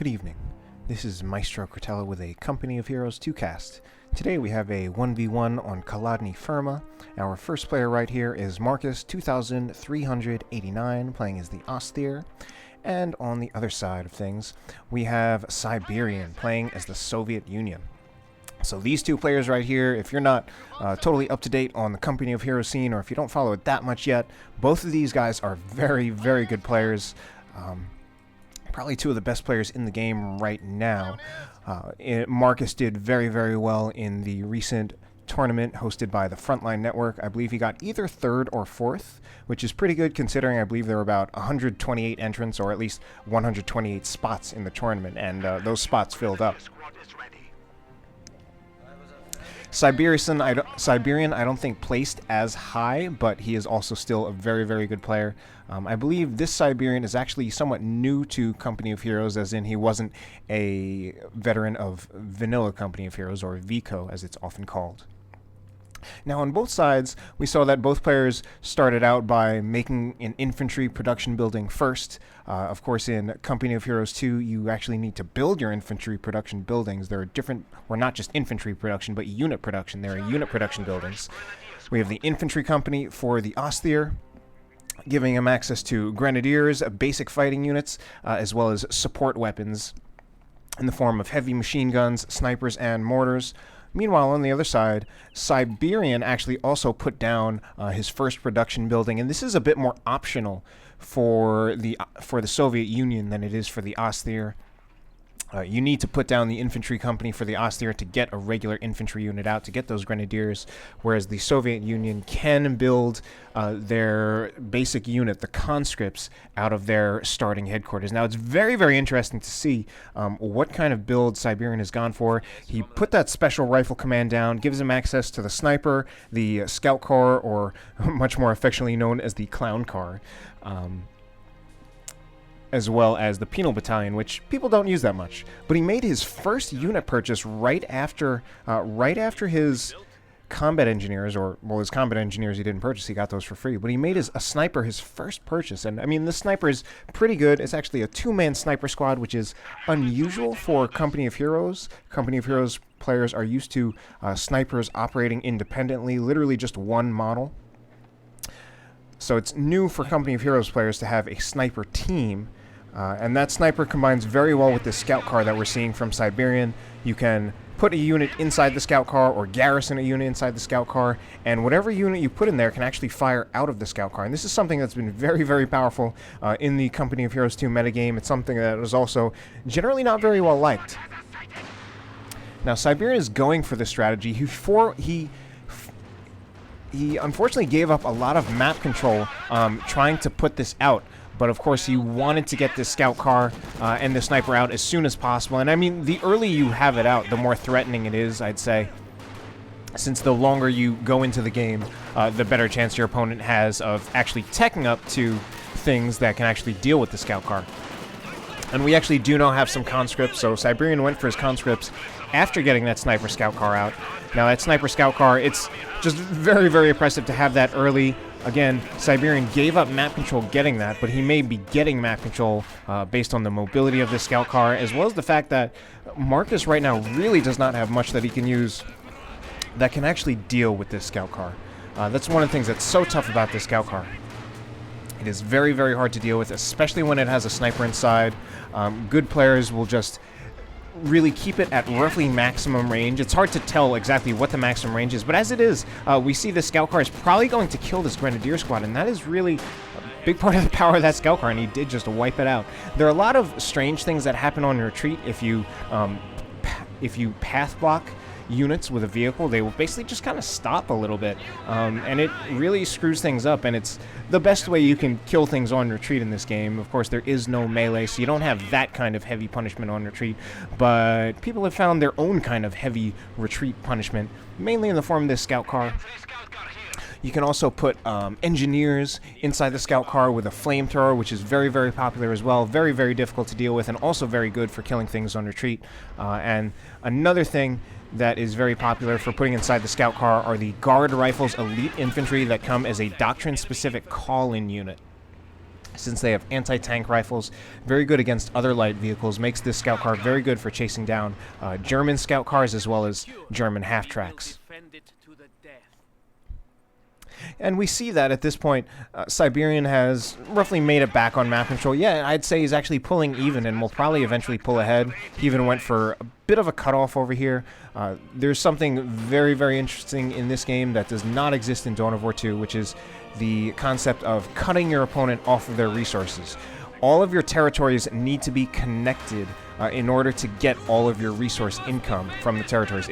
Good evening. This is Maestro Cortello with a Company of Heroes 2 cast. Today we have a 1v1 on Kholodny Ferma. Our first player right here is Marcus2389 playing as the Ostheer. And on the other side of things, we have Siberian playing as the Soviet Union. So these two players right here, if you're not totally up to date on the Company of Heroes scene, or if you don't follow it that much yet, both of these guys are very, very good players. Probably two of the best players in the game right now. Marcus did very, very well in the recent tournament hosted by the Frontline Network. I believe he got either third or fourth, which is pretty good considering I believe there were about 128 entrants, or at least 128 spots in the tournament, and those spots filled up. Siberian, I don't think placed as high, but he is also still a very, very good player. I believe this Siberian is actually somewhat new to Company of Heroes, as in he wasn't a veteran of Vanilla Company of Heroes, or VCO as it's often called. Now on both sides, we saw that both players started out by making an infantry production building first. Of course, in Company of Heroes 2, you actually need to build your infantry production buildings. There are different, or not just infantry production, but unit production. There are unit production buildings. We have the infantry company for the Ostheer, giving him access to grenadiers, basic fighting units, as well as support weapons in the form of heavy machine guns, snipers, and mortars. Meanwhile, on the other side, Siberian actually also put down his first production building, and this is a bit more optional for the Soviet Union than it is for the Ostheer. You need to put down the infantry company for the Ostheer to get a regular infantry unit out, to get those grenadiers, whereas the Soviet Union can build their basic unit, the conscripts, out of their starting headquarters. Now, it's very, very interesting to see what kind of build Siberian has gone for. He put that special rifle command down, gives him access to the sniper, the scout car, or much more affectionately known as the clown car, as well as the penal battalion, which people don't use that much. But he made his first unit purchase right after his combat engineers, or, well, his combat engineers he didn't purchase, he got those for free. But he made a sniper his first purchase, and I mean, this sniper is pretty good. It's actually a two-man sniper squad, which is unusual for Company of Heroes. Company of Heroes players are used to snipers operating independently, literally just one model. So it's new for Company of Heroes players to have a sniper team. And that sniper combines very well with the scout car that we're seeing from Siberian. You can put a unit inside the scout car or garrison a unit inside the scout car, and whatever unit you put in there can actually fire out of the scout car. And this is something that's been very, very powerful in the Company of Heroes 2 metagame. It's something that is also generally not very well liked. Now, Siberian is going for this strategy. He unfortunately gave up a lot of map control trying to put this out. But of course, he wanted to get this scout car and the sniper out as soon as possible. And I mean, the earlier you have it out, the more threatening it is, I'd say. Since the longer you go into the game, the better chance your opponent has of actually teching up to things that can actually deal with the scout car. And we actually do now have some conscripts, so Siberian went for his conscripts after getting that sniper scout car out. Now, that sniper scout car, it's just very, very impressive to have that early. Again, Siberian gave up map control getting that, but he may be getting map control based on the mobility of this scout car, as well as the fact that Marcus right now really does not have much that he can use that can actually deal with this scout car. That's one of the things that's so tough about this scout car. It is very, very hard to deal with, especially when it has a sniper inside. Good players will just really keep it at roughly maximum range. It's hard to tell exactly what the maximum range is, but as it is, we see the scout car is probably going to kill this grenadier squad, and that is really a big part of the power of that scout car, and he did just wipe it out. There are a lot of strange things that happen on retreat if you path block units with a vehicle. They will basically just kind of stop a little bit, and it really screws things up, and it's the best way you can kill things on retreat in this game. Of course, there is no melee, so you don't have that kind of heavy punishment on retreat, but people have found their own kind of heavy retreat punishment, mainly in the form of this scout car. You can also put engineers inside the scout car with a flamethrower, which is very, very popular as well. Very, very difficult to deal with, and also very good for killing things on retreat. And another thing that is very popular for putting inside the scout car are the Guard Rifles Elite Infantry that come as a doctrine-specific call-in unit. since they have anti-tank rifles, very good against other light vehicles, makes this scout car very good for chasing down German scout cars as well as German half-tracks. And we see that at this point, Siberian has roughly made it back on map control. Yeah, I'd say he's actually pulling even and will probably eventually pull ahead. He even went for a bit of a cutoff over here. There's something very, very interesting in this game that does not exist in Dawn of War 2, which is the concept of cutting your opponent off of their resources. All of your territories need to be connected in order to get all of your resource income from the territories.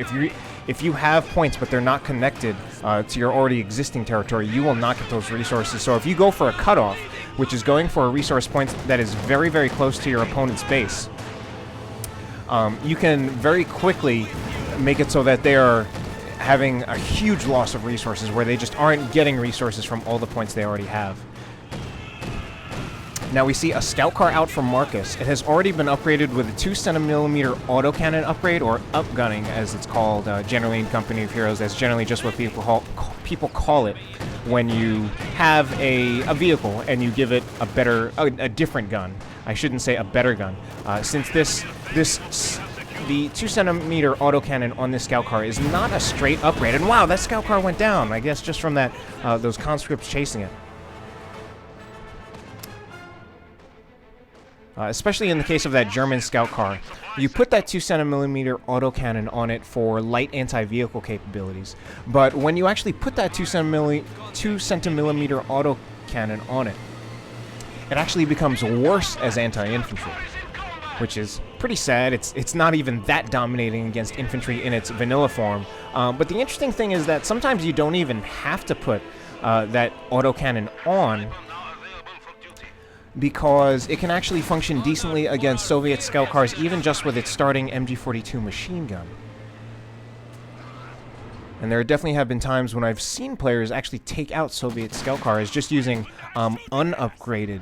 If you have points but they're not connected to your already existing territory, you will not get those resources. So if you go for a cutoff, which is going for a resource point that is very, very close to your opponent's base, you can very quickly make it so that they are having a huge loss of resources where they just aren't getting resources from all the points they already have. Now we see a scout car out from Marcus. It has already been upgraded with a 2cm autocannon upgrade, or upgunning as it's called generally in Company of Heroes. That's generally just what people call it when you have a vehicle and you give it a different gun. I shouldn't say a better gun. Since the 2cm autocannon on this scout car is not a straight upgrade. And wow, that scout car went down, I guess just from that those conscripts chasing it. Especially in the case of that German scout car. You put that 2cm autocannon on it for light anti-vehicle capabilities, but when you actually put that 2cm autocannon on it, it actually becomes worse as anti-infantry, which is pretty sad. It's not even that dominating against infantry in its vanilla form, but the interesting thing is that sometimes you don't even have to put that autocannon on, because it can actually function decently against Soviet scout cars, even just with its starting MG42 machine gun. And there definitely have been times when I've seen players actually take out Soviet scout cars just using unupgraded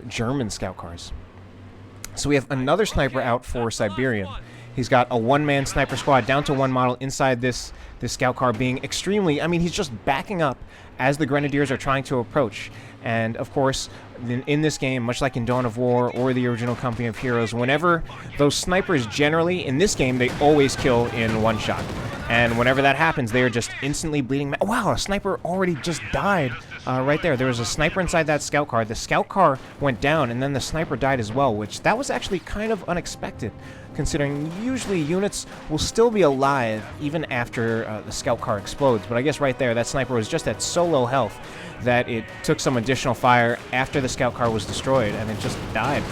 German scout cars. So we have another sniper out for Siberian. He's got a one-man sniper squad down to one model inside this scout car, being extremely... I mean, he's just backing up as the Grenadiers are trying to approach. And, of course, in this game, much like in Dawn of War or the original Company of Heroes, whenever those snipers generally, in this game, they always kill in one shot. And whenever that happens, they are just instantly bleeding. Wow, a sniper already just died right there. There was a sniper inside that scout car. The scout car went down, and then the sniper died as well, which that was actually kind of unexpected, considering usually units will still be alive even after the scout car explodes. But I guess right there, that sniper was just at so low health that it took some additional fire after the scout car was destroyed, and it just died.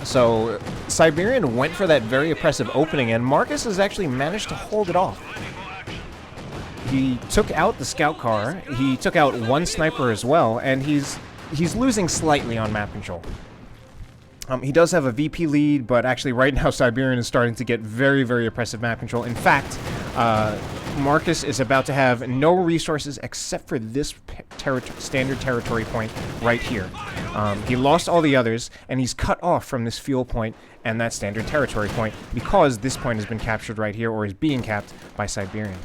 So Siberian went for that very oppressive opening, and Marcus has actually managed to hold it off. He took out the scout car, he took out one sniper as well, and he's losing slightly on map control. He does have a VP lead, but actually right now Siberian is starting to get very, very oppressive map control. In fact, Marcus is about to have no resources except for this standard territory point right here. He lost all the others, and he's cut off from this fuel point and that standard territory point because this point has been captured right here, or is being capped by Siberian.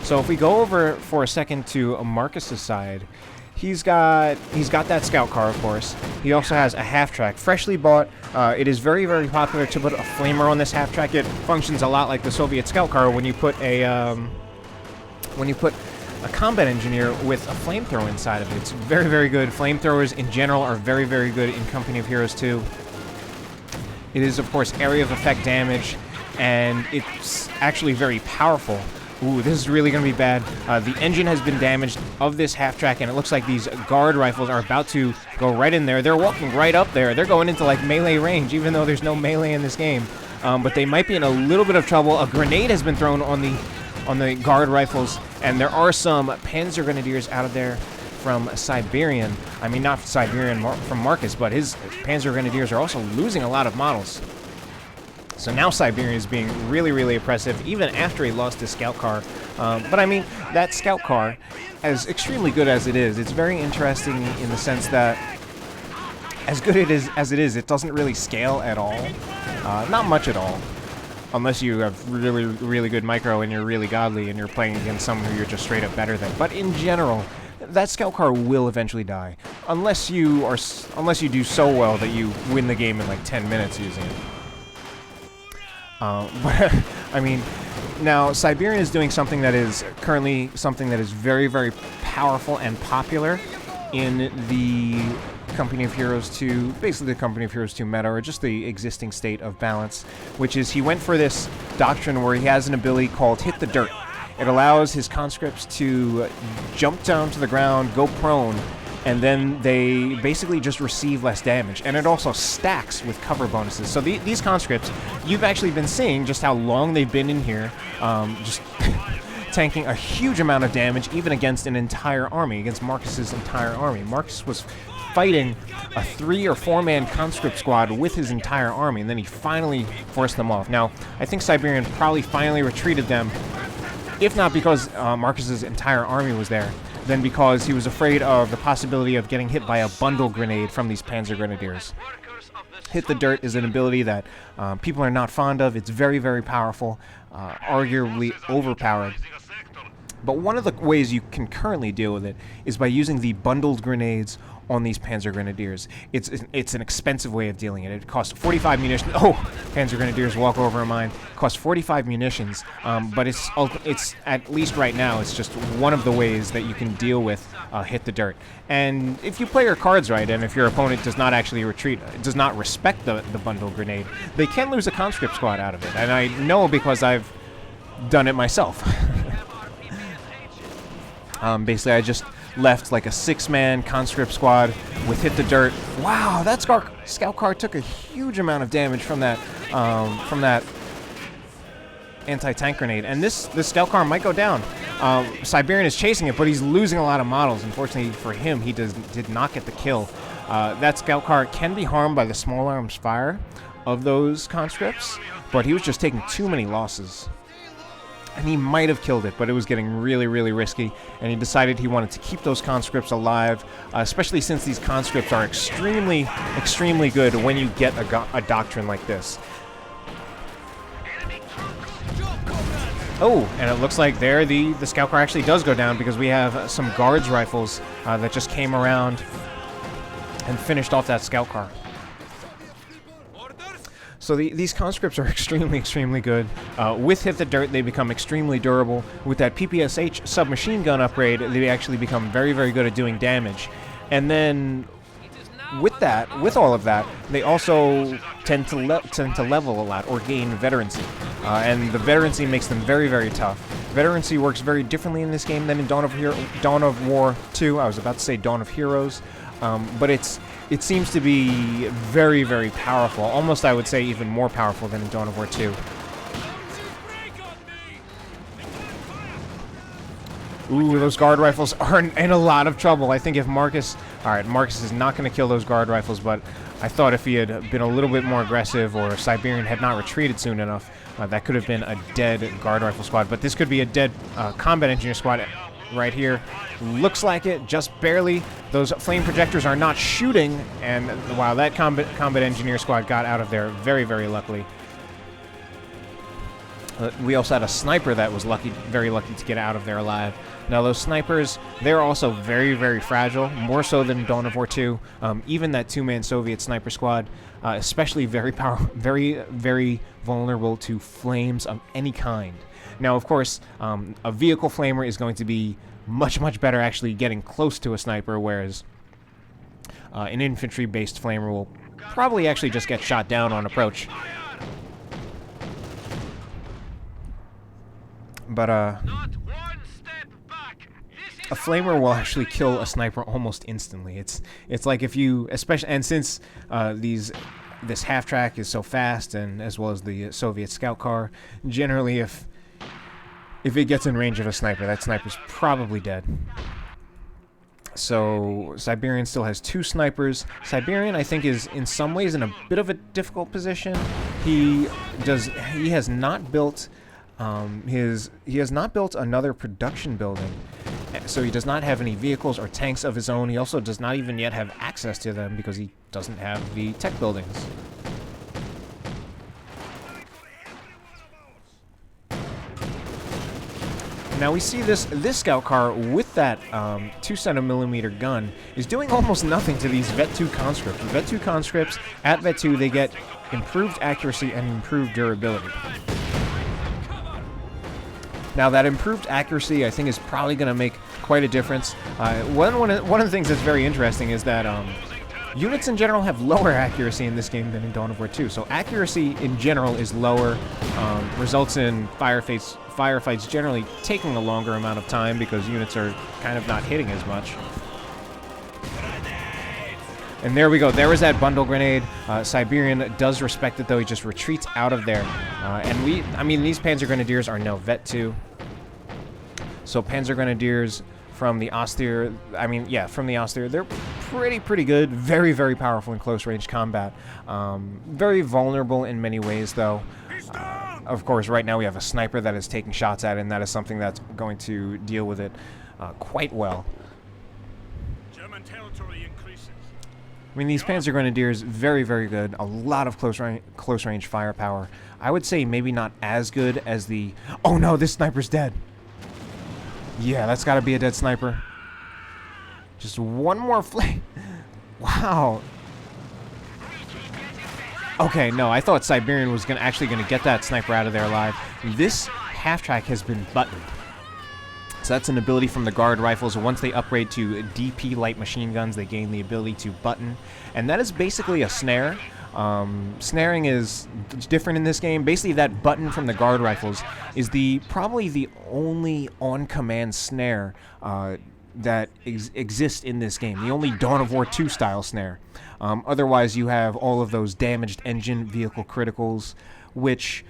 So if we go over for a second to Marcus's side, he's got that scout car, of course. He also has a half-track, freshly bought. It is very, very popular to put a flamer on this half-track. It functions a lot like the Soviet scout car when you put a combat engineer with a flamethrower inside of it. It's very, very good. Flamethrowers in general are very, very good in Company of Heroes 2. It is, of course, area of effect damage, and it's actually very powerful. Ooh, this is really going to be bad. The engine has been damaged of this half-track, and it looks like these guard rifles are about to go right in there. They're walking right up there. They're going into, like, melee range, even though there's no melee in this game. But they might be in a little bit of trouble. A grenade has been thrown on the guard rifles, and there are some Panzer Grenadiers out of there from Siberian. I mean, not Siberian from Marcus, but his Panzer Grenadiers are also losing a lot of models. So now Siberian is being really, really oppressive, even after he lost his scout car. But I mean, that scout car, as extremely good as it is, it's very interesting in the sense that as good as it is, it doesn't really scale at all. Not much at all. unless you have really, really good micro and you're really godly and you're playing against someone who you're just straight up better than. But in general, that scout car will eventually die, unless you do so well that you win the game in like 10 minutes using it. But I mean, now Siberian is doing something that is currently very, very powerful and popular in the Company of Heroes 2, basically the Company of Heroes 2 meta, or just the existing state of balance, which is he went for this doctrine where he has an ability called Hit the Dirt. It allows his conscripts to jump down to the ground, go prone, and then they basically just receive less damage. And it also stacks with cover bonuses. So these conscripts, you've actually been seeing just how long they've been in here, just tanking a huge amount of damage, even against an entire army, against Marcus's entire army. Marcus was fighting a 3 or 4 man conscript squad with his entire army, and then he finally forced them off. Now, I think Siberian probably finally retreated them, if not because Marcus's entire army was there, then because he was afraid of the possibility of getting hit by a bundle grenade from these Panzer Grenadiers. Hit the Dirt is an ability that people are not fond of. It's very, very powerful, arguably overpowered. But one of the ways you can currently deal with it is by using the bundled grenades on these Panzer Grenadiers. It's an expensive way of dealing it. It costs 45 munitions. Oh, Panzer Grenadiers walk over a mine. It costs 45 munitions, but it's at least right now, it's just one of the ways that you can deal with Hit the Dirt. And if you play your cards right, and if your opponent does not actually retreat, does not respect the bundle grenade, they can lose a conscript squad out of it. And I know because I've done it myself. Basically, I just left like a 6-man conscript squad with Hit the Dirt. Wow, that scout car took a huge amount of damage from that anti-tank grenade, and this scout car might go down. Siberian is chasing it, but he's losing a lot of models. Unfortunately for him, he did not get the kill. That scout car can be harmed by the small arms fire of those conscripts, but he was just taking too many losses. And he might have killed it, but it was getting really, really risky, and he decided he wanted to keep those conscripts alive, especially since these conscripts are extremely, extremely good when you get a doctrine like this. Oh, and it looks like there the scout car actually does go down, because we have some guards rifles that just came around and finished off that scout car. So these conscripts are extremely, extremely good. With Hit the Dirt, they become extremely durable. With that PPSH submachine gun upgrade, they actually become very, very good at doing damage. And then with all of that, they also tend to level a lot or gain veterancy. And the veterancy makes them very, very tough. Veterancy works very differently in this game than in Dawn of War 2. I was about to say Dawn of Heroes. But it seems to be very, very powerful. Almost, I would say, even more powerful than in Dawn of War 2. Ooh, those guard rifles are in a lot of trouble. I think if Marcus... Alright, Marcus is not going to kill those guard rifles, but I thought if he had been a little bit more aggressive, or Siberian had not retreated soon enough, that could have been a dead guard rifle squad. But this could be a dead combat engineer squad right here. Looks like it, just barely. Those flame projectors are not shooting, and wow, that combat engineer squad got out of there very, very luckily. We also had a sniper that was very lucky to get out of there alive. Now those snipers, they're also very, very fragile, more so than Dawn of War 2. Even that 2-man Soviet sniper squad, especially very very vulnerable to flames of any kind. Now, of course, a vehicle flamer is going to be much, much better actually getting close to a sniper, whereas an infantry-based flamer will probably actually just get shot down on approach. But a flamer will actually kill a sniper almost instantly. It's like if you, especially, and since this half track is so fast, and as well as the Soviet scout car, generally if it gets in range of a sniper, that sniper's probably dead. So Siberian still has 2 snipers. Siberian, I think, is in some ways in a bit of a difficult position. He has not built another production building, so he does not have any vehicles or tanks of his own. He also does not even yet have access to them because he doesn't have the tech buildings. Now we see this scout car with that 200mm gun is doing almost nothing to these Vet 2 conscripts. The Vet 2 conscripts at Vet 2, they get improved accuracy and improved durability. Now that improved accuracy, I think, is probably going to make quite a difference. One of the things that's very interesting is that units in general have lower accuracy in this game than in Dawn of War 2. So accuracy in general is lower, results in firefights generally taking a longer amount of time because units are kind of not hitting as much. And there we go. There was that bundle grenade. Siberian does respect it, though. He just retreats out of there. I mean, these Panzer Grenadiers are no Vet 2. So Panzer Grenadiers from the Ostheer, from the Ostheer, they're pretty good. Very, very powerful in close-range combat. Very vulnerable in many ways, though. Of course, right now we have a sniper that is taking shots at it, and that is something that's going to deal with it quite well. German territory increases. I mean, these Panzer Grenadiers, very, very good. A lot of close-range firepower. I would say maybe not as good as the... Oh no, this sniper's dead. Yeah, that's got to be a dead sniper. Just one more flame. Wow. Okay, no, I thought Siberian was actually going to get that sniper out of there alive. This half-track has been buttoned. So that's an ability from the guard rifles. Once they upgrade to DP light machine guns, they gain the ability to button. And that is basically a snare. Snaring is different in this game. Basically, that button from the guard rifles is probably the only on-command snare that exists in this game. The only Dawn of War 2 style snare. Otherwise, you have all of those damaged engine vehicle criticals, which...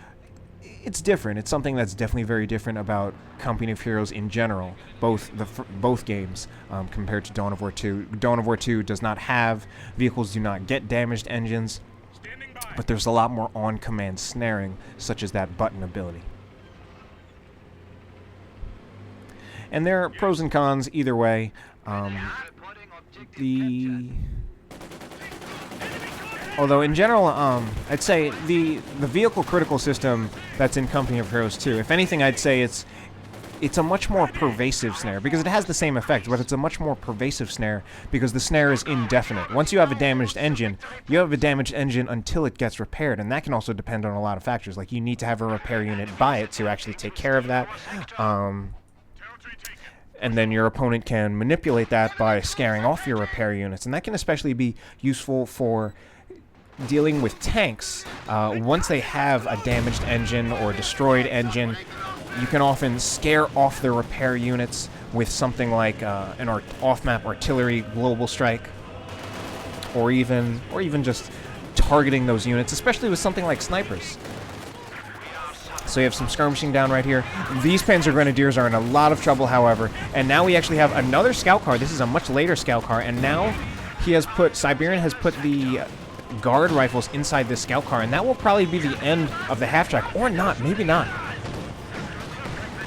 It's different. It's something that's definitely very different about Company of Heroes in general, both games, compared to Dawn of War 2. Dawn of War 2 does not have, vehicles do not get damaged engines, but there's a lot more on-command snaring, such as that button ability. And there are pros and cons either way. Although in general, I'd say the vehicle critical system that's in Company of Heroes 2, if anything, I'd say it's a much more pervasive snare, because it has the same effect, but it's a much more pervasive snare, because the snare is indefinite. Once you have a damaged engine, you have a damaged engine until it gets repaired, and that can also depend on a lot of factors, like you need to have a repair unit by it to actually take care of that. And then your opponent can manipulate that by scaring off your repair units, and that can especially be useful for dealing with tanks. Once they have a damaged engine or destroyed engine, you can often scare off their repair units with something like an off-map artillery global strike, or even just targeting those units, especially with something like snipers. So you have some skirmishing down right here. These Panzer Grenadiers are in a lot of trouble, however, and now we actually have another scout car. This is a much later scout car, and now Siberian has put the guard rifles inside this scout car, and that will probably be the end of the half-track, or not, maybe not.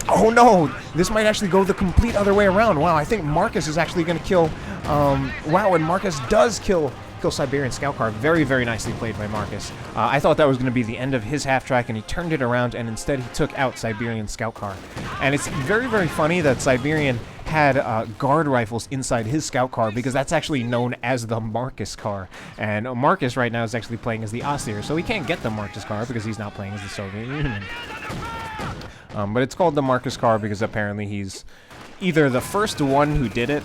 Oh no, this might actually go the complete other way around. Wow, I think Marcus is actually going to kill, wow, and Marcus does kill Siberian scout car. Very, very nicely played by Marcus. I thought that was going to be the end of his half-track, and he turned it around, and instead he took out Siberian scout car. And it's very, very funny that Siberian had guard rifles inside his scout car, because that's actually known as the Marcus car. And Marcus right now is actually playing as the Ostheer, so he can't get the Marcus car because he's not playing as the Soviet Union. But it's called the Marcus car because apparently he's either the first one who did it,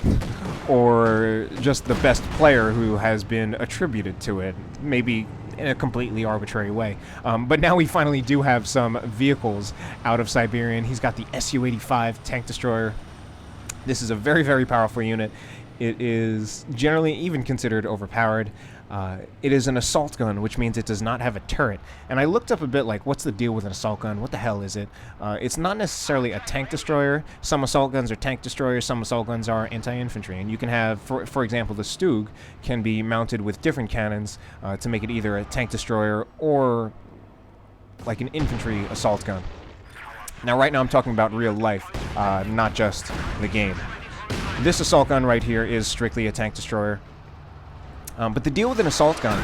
or just the best player who has been attributed to it, maybe in a completely arbitrary way. But now we finally do have some vehicles out of Siberian. He's got the Su-85 tank destroyer. This is a very, very powerful unit. It is generally even considered overpowered. It is an assault gun, which means it does not have a turret. And I looked up a bit, like, what's the deal with an assault gun? What the hell is it? It's not necessarily a tank destroyer. Some assault guns are tank destroyers, some assault guns are anti-infantry. And you can have, for example, the Stug can be mounted with different cannons to make it either a tank destroyer or like an infantry assault gun. Now, right now I'm talking about real life, not just the game. This assault gun right here is strictly a tank destroyer. But the deal with an assault gun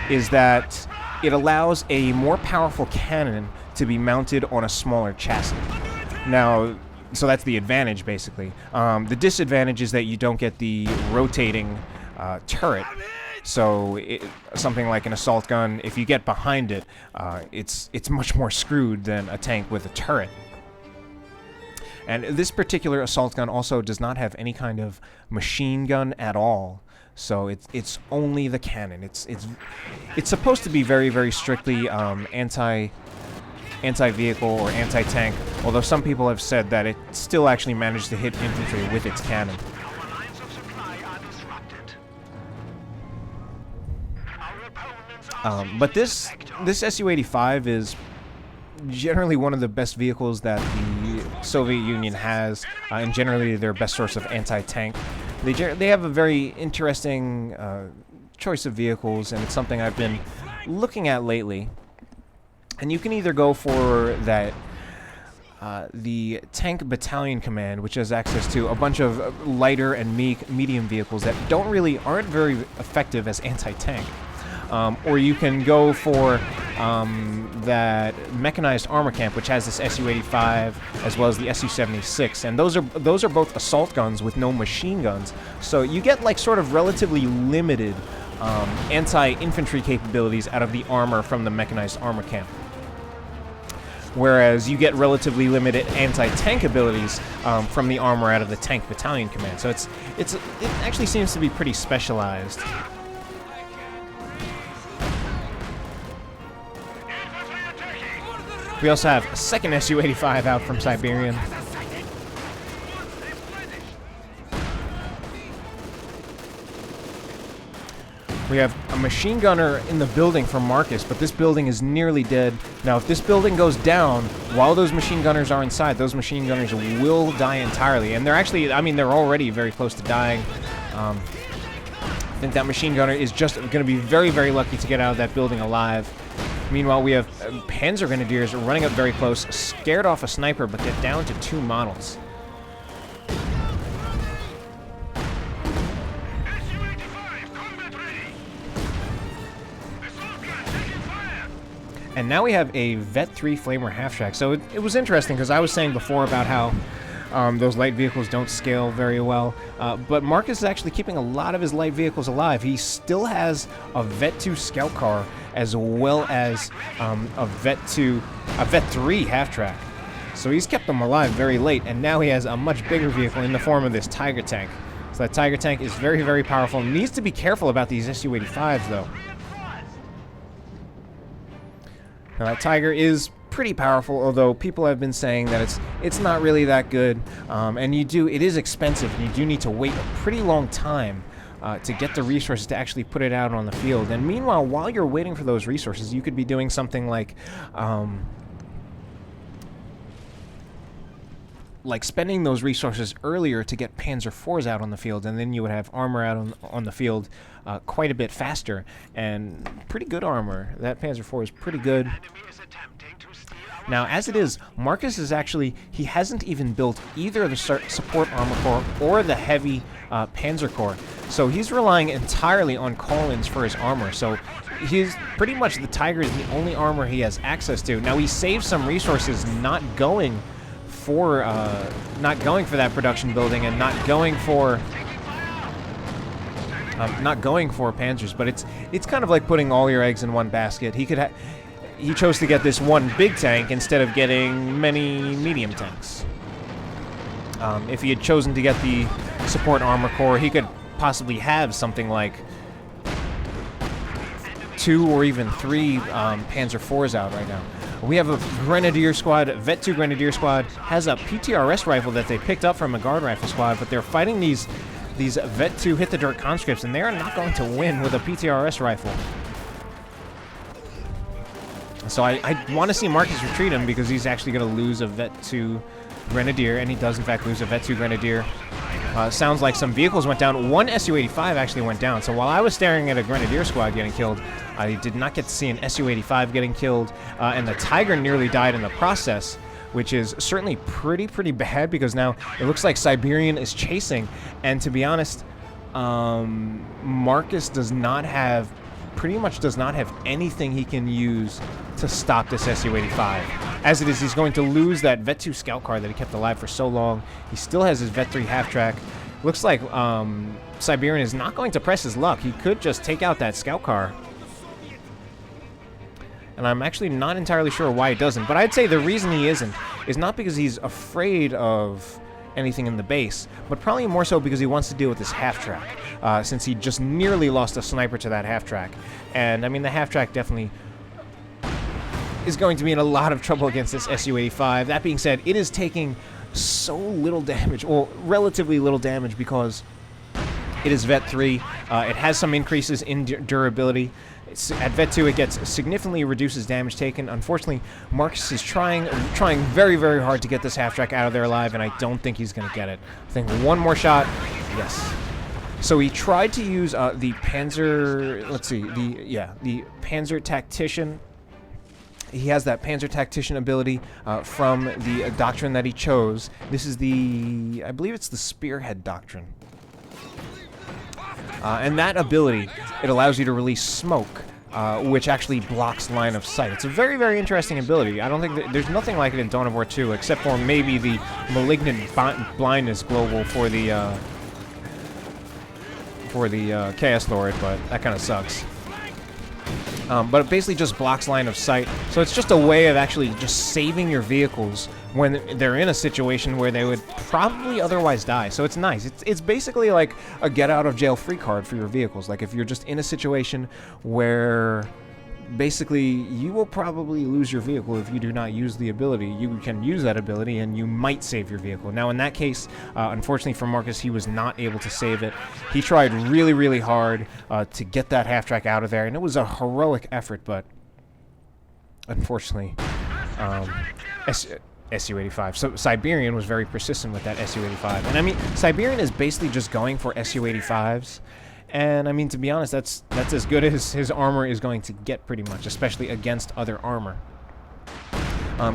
is that it allows a more powerful cannon to be mounted on a smaller chassis. Now, So that's the advantage, basically. The disadvantage is that you don't get the rotating turret. So something like an assault gun, if you get behind it, it's much more screwed than a tank with a turret. And this particular assault gun also does not have any kind of machine gun at all. So it's only the cannon. It's supposed to be very, very strictly anti-vehicle or anti-tank, although some people have said that it still actually managed to hit infantry with its cannon. But this Su-85 is generally one of the best vehicles that the Soviet Union has, and generally their best source of anti-tank. They have a very interesting choice of vehicles, and it's something I've been looking at lately. And you can either go for that the Tank Battalion Command, which has access to a bunch of lighter and medium vehicles that aren't very effective as anti-tank. Or you can go for that mechanized armor camp, which has this Su-85 as well as the Su-76, and those are both assault guns with no machine guns. So you get like sort of relatively limited anti-infantry capabilities out of the armor from the mechanized armor camp, whereas you get relatively limited anti-tank abilities from the armor out of the Tank Battalion Command. So it actually seems to be pretty specialized. We also have a second Su-85 out from Siberian. We have a machine gunner in the building from Marcus, but this building is nearly dead. Now, if this building goes down while those machine gunners are inside, those machine gunners will die entirely. And they're actually, I mean, they're already very close to dying. I think that machine gunner is just going to be very, very lucky to get out of that building alive. Meanwhile, we have Panzer Grenadiers running up very close, scared off a sniper, but get down to 2 models. And now we have a Vet-3 Flamer half-track. So it was interesting, because I was saying before about how those light vehicles don't scale very well. But Marcus is actually keeping a lot of his light vehicles alive. He still has a Vet-2 scout car, as well as a Vet-3 half-track. So he's kept them alive very late, and now he has a much bigger vehicle in the form of this Tiger tank. So that Tiger tank is very, very powerful. Needs to be careful about these Su-85s, though. Now that Tiger is pretty powerful, although people have been saying that it's not really that good, and it is expensive, and you do need to wait a pretty long time to get the resources to actually put it out on the field. And meanwhile, while you're waiting for those resources, you could be doing something like spending those resources earlier to get Panzer IVs out on the field, and then you would have armor out on the field quite a bit faster, and pretty good armor. That Panzer IV is pretty good. Now, as it is, Marcus is actually, he hasn't even built either the support armor core or the heavy Panzer Corps. So he's relying entirely on call-ins for his armor. So he's pretty much, the Tiger is the only armor he has access to. Now, he saved some resources not going for that production building and not going for Panzers, but it's kind of like putting all your eggs in one basket. He chose to get this one big tank instead of getting many medium tanks. If he had chosen to get the support armor core, he could possibly have something like 2 or even 3 Panzer IVs out right now. We have a Grenadier squad. Vet-2 Grenadier squad has a PTRS rifle that they picked up from a guard rifle squad, but they're fighting these Vet-2 hit-the-dirt conscripts, and they are not going to win with a PTRS rifle. So I want to see Marcus retreat him, because he's actually going to lose a Vet-2 Grenadier, and he does in fact lose a Vet-2 Grenadier. Sounds like some vehicles went down. One Su-85 actually went down. So while I was staring at a Grenadier squad getting killed, I did not get to see an Su-85 getting killed, and the Tiger nearly died in the process, which is certainly pretty bad, because now it looks like Siberian is chasing, and to be honest, Marcus pretty much does not have anything he can use to stop this Su-85. As it is, he's going to lose that Vet 2 scout car that he kept alive for so long. He still has his Vet 3 half-track. Looks like Siberian is not going to press his luck. He could just take out that scout car. And I'm actually not entirely sure why he doesn't. But I'd say the reason he isn't is not because he's afraid of anything in the base, but probably more so because he wants to deal with this half-track, since he just nearly lost a sniper to that half-track. And, I mean, the half-track definitely is going to be in a lot of trouble against this Su-85. That being said, it is taking so little damage, or relatively little damage, because it is Vet 3. It has some increases in durability. At Vet 2, it gets significantly reduces damage taken. Unfortunately, Marcus is trying very, very hard to get this half-track out of there alive, and I don't think he's going to get it. I think one more shot. Yes. So he tried to use the Panzer... Let's see. The Panzer Tactician. He has that Panzer Tactician ability from the doctrine that he chose. This is the... I believe it's the Spearhead Doctrine. And that ability, it allows you to release smoke, which actually blocks line of sight. It's a very, very interesting ability. I don't think there's nothing like it in Dawn of War 2, except for maybe the Malignant Blindness global for the Chaos Lord, but that kind of sucks. But it basically just blocks line of sight, so it's just a way of actually just saving your vehicles when they're in a situation where they would probably otherwise die. So it's nice. It's basically like a get-out-of-jail-free card for your vehicles. Like if you're just in a situation where basically you will probably lose your vehicle if you do not use the ability, you can use that ability and you might save your vehicle. Now in that case, unfortunately for Marcus, he was not able to save it. He tried really, really hard to get that half-track out of there, and it was a heroic effort, but unfortunately, Su-85. So Siberian was very persistent with that Su-85. And I mean, Siberian is basically just going for Su-85s. And I mean, to be honest, that's as good as his armor is going to get pretty much, especially against other armor.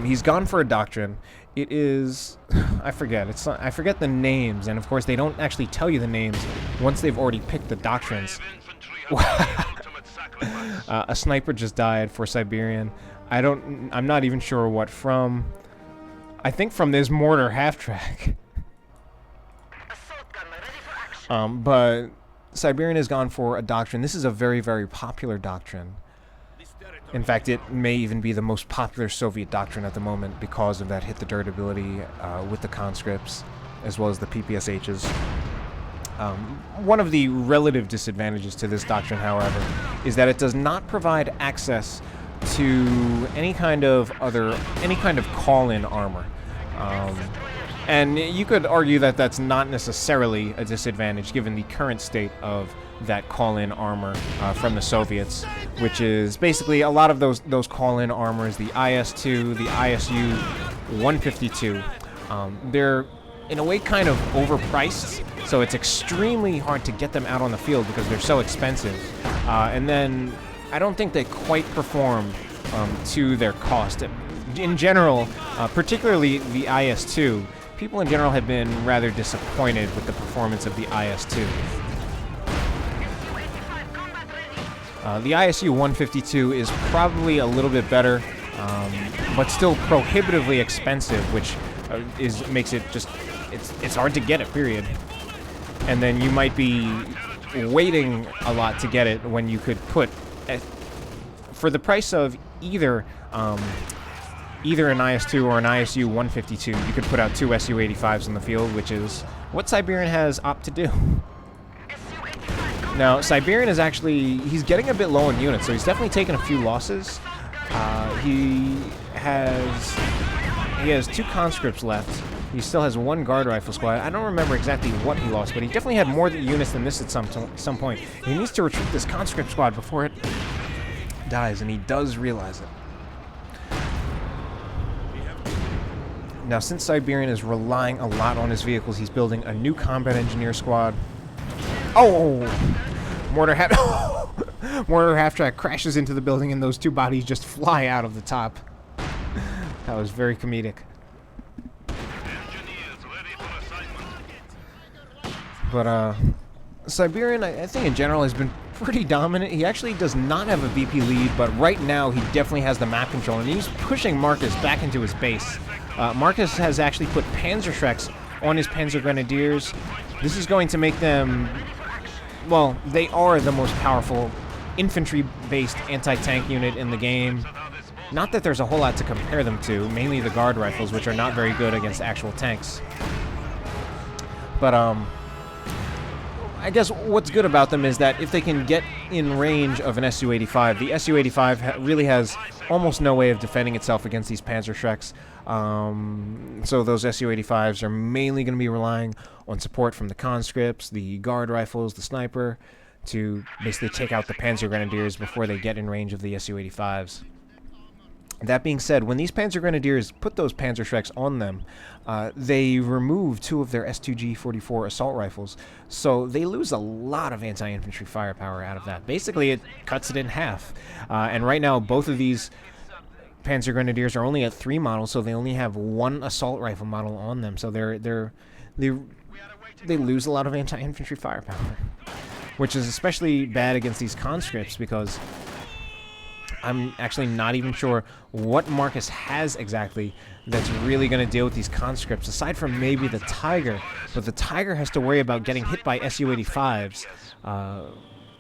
He's gone for a doctrine. It is... I forget. I forget the names. And of course, they don't actually tell you the names once they've already picked the doctrines. A sniper just died for Siberian. I'm not even sure what from. I think from this mortar half-track. But Siberian has gone for a doctrine. This is a very, very popular doctrine. In fact, it may even be the most popular Soviet doctrine at the moment because of that hit the dirt ability with the conscripts, as well as the PPSHs. One of the relative disadvantages to this doctrine, however, is that it does not provide access to any kind of call-in armor. And you could argue that that's not necessarily a disadvantage given the current state of that call-in armor from the Soviets, which is basically a lot of those call-in armors, the IS-2, the ISU 152. They're in a way kind of overpriced, so it's extremely hard to get them out on the field because they're so expensive. And then I don't think they quite perform to their cost. In general, particularly the IS-2, people in general have been rather disappointed with the performance of the IS-2. The ISU 152 is probably a little bit better, but still prohibitively expensive, which makes it just it's hard to get it, period. And then you might be waiting a lot to get it when you could put for the price of either an IS-2 or an ISU 152, you could put out two Su-85s in the field, which is what Siberian has opted to do. Now, Siberian is he's getting a bit low in units, so he's definitely taken a few losses. He has two conscripts left. He still has one guard rifle squad. I don't remember exactly what he lost, but he definitely had more units than this at some point. He needs to retreat this conscript squad before it dies, and he does realize it. Now, since Siberian is relying a lot on his vehicles, he's building a new combat engineer squad. Oh! Mortar half-track crashes into the building, and those two bodies just fly out of the top. That was very comedic. But, Siberian, I think in general, has been pretty dominant. He actually does not have a VP lead, but right now he definitely has the map control, and he's pushing Marcus back into his base. Marcus has actually put Panzerschrecks on his Panzer Grenadiers. This is going to make them, well, they are the most powerful infantry-based anti-tank unit in the game. Not that there's a whole lot to compare them to, mainly the guard rifles, which are not very good against actual tanks. But, I guess what's good about them is that if they can get in range of an Su-85, the Su-85 really has almost no way of defending itself against these Panzerschrecks. So those Su-85s are mainly going to be relying on support from the conscripts, the guard rifles, the sniper, to basically take out the Panzer Grenadiers before they get in range of the Su-85s. That being said, when these Panzer Grenadiers put those Panzerschrecks on them, they remove 2 of their S2G44 assault rifles, so they lose a lot of anti-infantry firepower out of that. Basically, it cuts it in half. And right now, both of these Panzer Grenadiers are only at 3 models, so they only have 1 assault rifle model on them. So they lose a lot of anti-infantry firepower, which is especially bad against these conscripts because I'm actually not even sure what Marcus has exactly that's really going to deal with these conscripts, aside from maybe the Tiger. But the Tiger has to worry about getting hit by Su-85s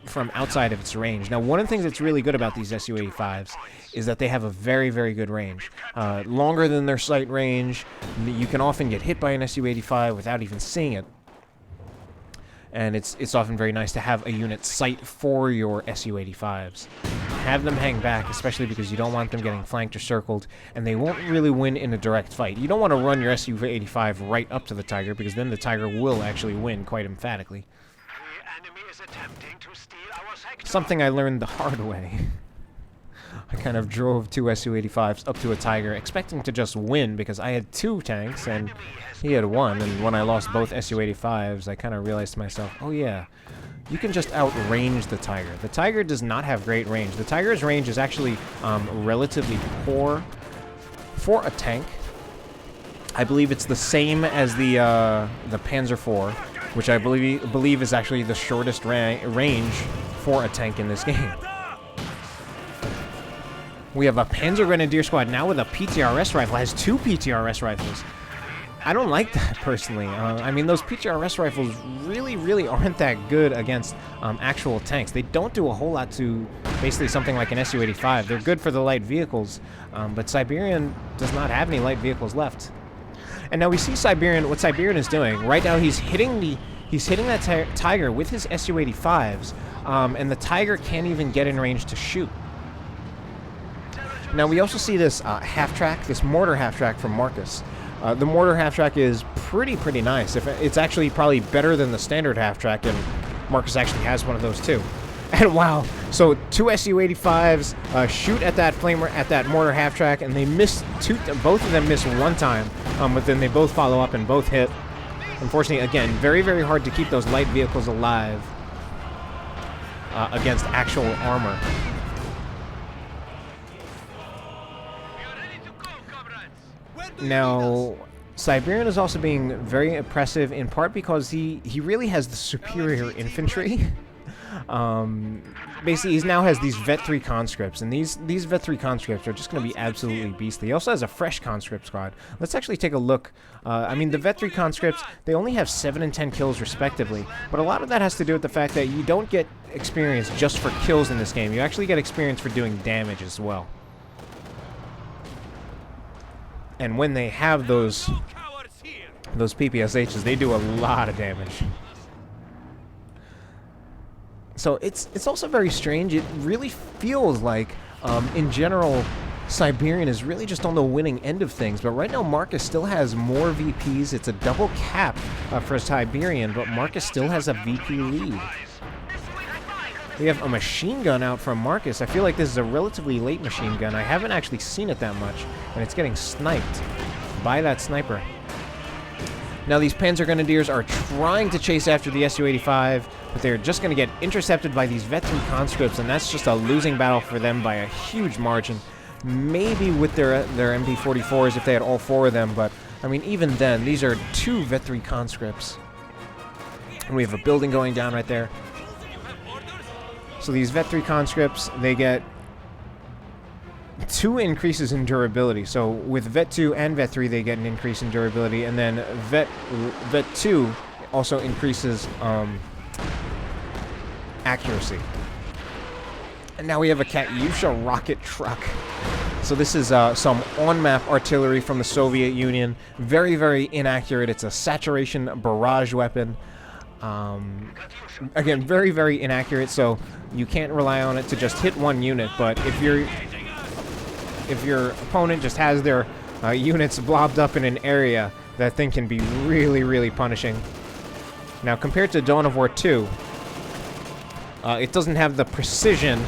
from outside of its range. Now, one of the things that's really good about these Su-85s is that they have a very, very good range. Longer than their sight range. You can often get hit by an Su-85 without even seeing it. And it's often very nice to have a unit sight for your Su-85s. Have them hang back, especially because you don't want them getting flanked or circled, and they won't really win in a direct fight. You don't want to run your Su-85 right up to the Tiger, because then the Tiger will actually win quite emphatically. Something I learned the hard way. I kind of drove 2 Su-85s up to a Tiger, expecting to just win, because I had 2 tanks, and he had 1, and when I lost both Su-85s, I kind of realized to myself, oh yeah, you can just outrange the Tiger. The Tiger does not have great range. The Tiger's range is actually relatively poor for a tank. I believe it's the same as the Panzer IV, which I believe is actually the shortest range for a tank in this game. We have a Panzer Grenadier squad now with a PTRS rifle. It has 2 PTRS rifles. I don't like that, personally. I mean, those PTRS rifles really aren't that good against actual tanks. They don't do a whole lot to basically something like an Su-85. They're good for the light vehicles, but Siberian does not have any light vehicles left. And now we see Siberian, what Siberian is doing. Right now he's hitting that Tiger with his Su-85s, and the Tiger can't even get in range to shoot. Now we also see this half-track, this mortar half-track from Marcus. The mortar half-track is pretty nice. It's actually probably better than the standard half-track, and Marcus actually has one of those too. And wow, so 2 Su-85s shoot at that mortar half-track, and they miss both of them miss one time, but then they both follow up and both hit. Unfortunately, again, very hard to keep those light vehicles alive against actual armor. Now, Siberian is also being very impressive in part because he really has the superior infantry. Basically, he now has these Vet 3 conscripts, and these Vet 3 conscripts are just going to be absolutely beastly. He also has a fresh conscript squad. Let's actually take a look. I mean, the Vet 3 conscripts, they only have 7 and 10 kills respectively, but a lot of that has to do with the fact that you don't get experience just for kills in this game. You actually get experience for doing damage as well. And when they have those PPSHs, they do a lot of damage. So it's also very strange. It really feels like, in general, Siberian is really just on the winning end of things. But right now, Marcus still has more VPs. It's a double cap for Siberian, but Marcus still has a VP lead. We have a machine gun out from Marcus. I feel like this is a relatively late machine gun. I haven't actually seen it that much, and it's getting sniped by that sniper. Now these Panzer Grenadiers are trying to chase after the Su-85, but they're just going to get intercepted by these Vet 3 conscripts, and that's just a losing battle for them by a huge margin. Maybe with their MP44s if they had all 4 of them, but I mean, even then, these are 2 Vet 3 conscripts. And we have a building going down right there. So these Vet 3 conscripts, they get 2 increases in durability. So with Vet 2 and Vet 3, they get an increase in durability, and then Vet 2 also increases accuracy. And now we have a Katyusha rocket truck. So this is some on-map artillery from the Soviet Union. Very, very inaccurate. It's a saturation barrage weapon. Again, very, very inaccurate, so you can't rely on it to just hit one unit. But if your opponent just has their units blobbed up in an area, that thing can be really, really punishing. Now, compared to Dawn of War 2, it doesn't have the precision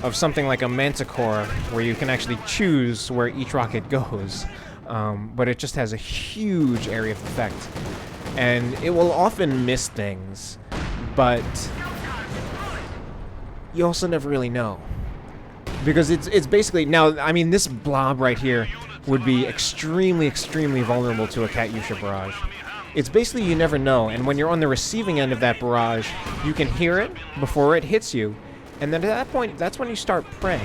of something like a Manticore, where you can actually choose where each rocket goes. But it just has a huge area of effect. And it will often miss things, but you also never really know. Because it's basically... Now, I mean, this blob right here would be extremely, extremely vulnerable to a Katyusha barrage. It's basically you never know, and when you're on the receiving end of that barrage, you can hear it before it hits you, and then at that point, that's when you start praying.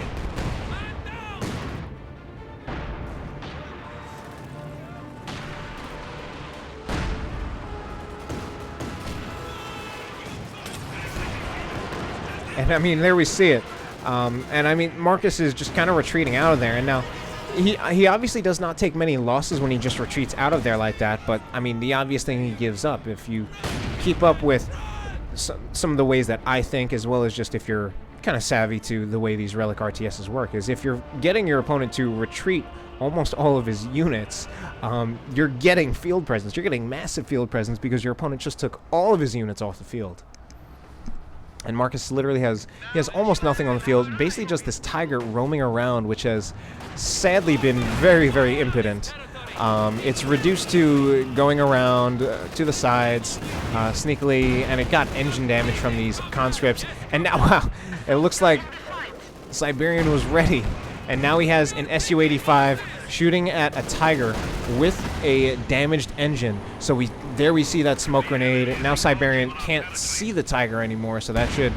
And I mean, there we see it. And I mean, Marcus is just kind of retreating out of there, and now he obviously does not take many losses when he just retreats out of there like that, but I mean, the obvious thing he gives up, if you keep up with some of the ways that I think, as well as just if you're kind of savvy to the way these Relic RTSs work, is if you're getting your opponent to retreat almost all of his units, you're getting field presence. You're getting massive field presence because your opponent just took all of his units off the field. And Marcus literally has almost nothing on the field, basically just this Tiger roaming around, which has sadly been very, very impotent. It's reduced to going around to the sides sneakily, and it got engine damage from these conscripts. And now, wow, it looks like Siberian was ready. And now he has an Su-85 shooting at a Tiger with a damaged engine. So there we see that smoke grenade. Now Siberian can't see the Tiger anymore, so that should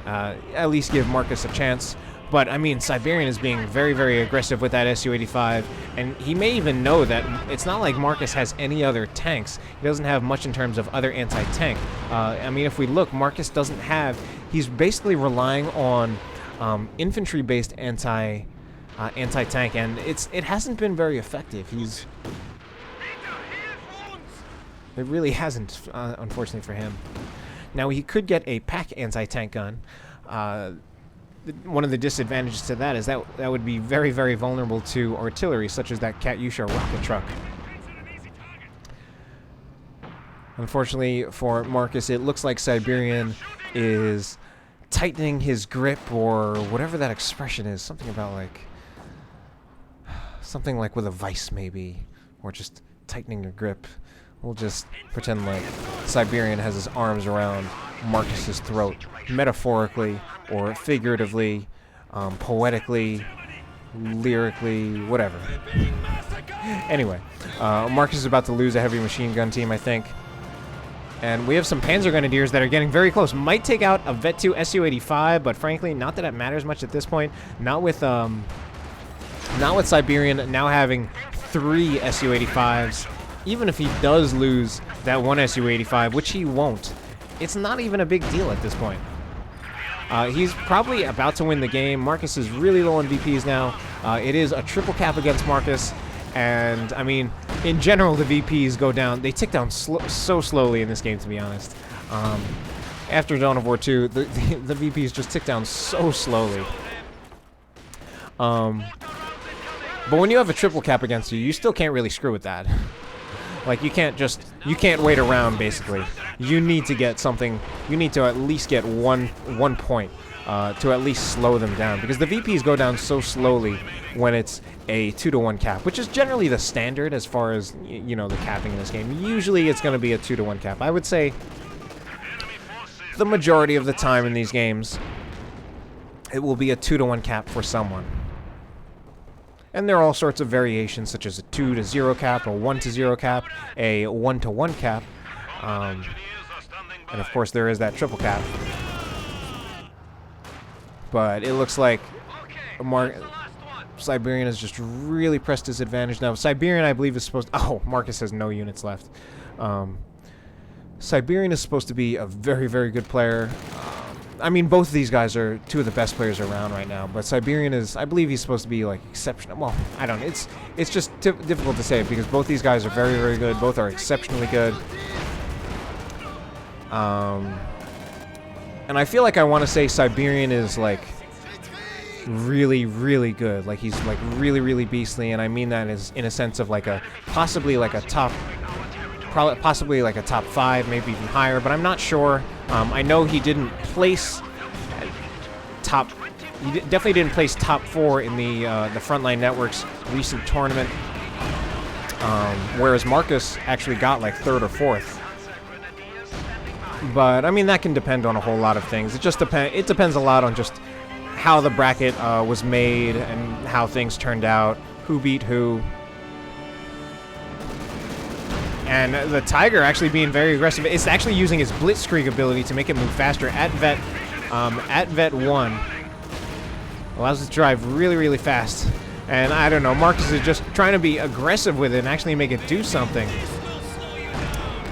at least give Marcus a chance. But, I mean, Siberian is being very, very aggressive with that Su-85, and he may even know that it's not like Marcus has any other tanks. He doesn't have much in terms of other anti-tank. I mean, if we look, Marcus doesn't have... He's basically relying on infantry-based anti-tank, and it hasn't been very effective. It really hasn't, unfortunately for him. Now, he could get a pack anti-tank gun. One of the disadvantages to that is that would be very, very vulnerable to artillery, such as that Katyusha rocket truck. Unfortunately for Marcus, it looks like Siberian is tightening his grip, or whatever that expression is. Something about like... Something like with a vice, maybe. Or just tightening your grip. We'll just pretend like Siberian has his arms around Marcus's throat, metaphorically or figuratively, poetically, lyrically, whatever. Anyway, Marcus is about to lose a heavy machine gun team, I think. And we have some Panzer Grenadiers that are getting very close. Might take out a Vet 2 Su-85, but frankly, not that it matters much at this point. Not with Siberian now having 3 Su-85s. Even if he does lose that one Su-85, which he won't, it's not even a big deal at this point. He's probably about to win the game. Marcus is really low on VPs now. It is a triple cap against Marcus, and I mean, in general, the VPs go down. They tick down so slowly in this game, to be honest. After Dawn of War 2, the VPs just tick down so slowly. But when you have a triple cap against you, you still can't really screw with that. Like, you can't wait around, basically. You need to get something, you need to at least get one point to at least slow them down. Because the VPs go down so slowly when it's a 2-to-1 cap, which is generally the standard as far as, you know, the capping in this game. Usually it's going to be a 2-to-1 cap. I would say the majority of the time in these games, it will be a 2-to-1 cap for someone. And there are all sorts of variations, such as a 2-to-0 cap, a 1-to-0 cap, a 1-to-1 cap, and of course there is that triple cap. but it looks like Siberian has just really pressed his advantage now. Siberian, I believe, is supposed to... Oh, Marcus has no units left. Siberian is supposed to be a very, very good player. I mean, both of these guys are two of the best players around right now, but Siberian is... I believe he's supposed to be, like, exceptional. Well, I don't know. It's just difficult to say because both these guys are very, very good. Both are exceptionally good. And I feel like I want to say Siberian is, like... really, really good. Like, he's like really, really beastly, and I mean that as in a sense of like a possibly like a top, possibly like a top 5, maybe even higher, but I'm not sure. I know he didn't place top. He definitely didn't place top 4 in the Frontline Network's recent tournament, whereas Marcus actually got like 3rd or 4th. But I mean that can depend on a whole lot of things. It just depends a lot on just how the bracket was made and how things turned out, who beat who. And the Tiger actually being very aggressive. It's actually using his Blitzkrieg ability to make it move faster at vet 1. Allows it to drive really, really fast. And I don't know, Marcus is just trying to be aggressive with it and actually make it do something.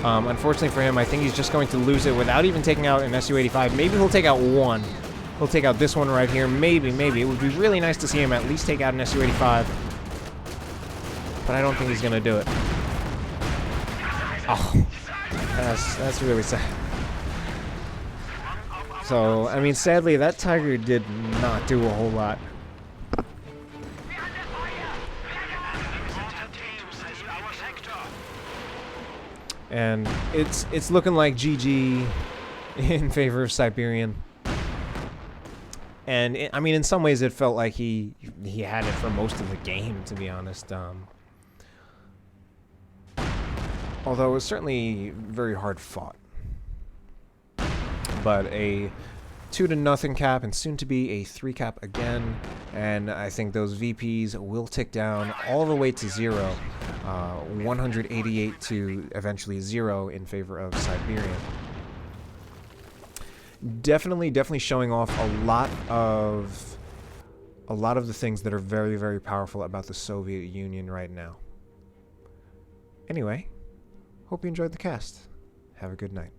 Unfortunately for him, I think he's just going to lose it without even taking out an Su-85. Maybe he'll take out one. He'll take out this one right here. Maybe. It would be really nice to see him at least take out an Su-85. But I don't think he's going to do it. Oh, that's really sad. So, I mean, sadly, that Tiger did not do a whole lot. And it's looking like GG in favor of Siberian. And I mean, in some ways, it felt like he had it for most of the game, to be honest. Although it was certainly very hard fought. But a 2-0 cap, and soon to be a 3 cap again. And I think those VPs will tick down all the way to 0. 188 to eventually 0 in favor of Siberian. Definitely showing off a lot of the things that are very, very powerful about the Soviet Union right now. Anyway, hope you enjoyed the cast. Have a good night.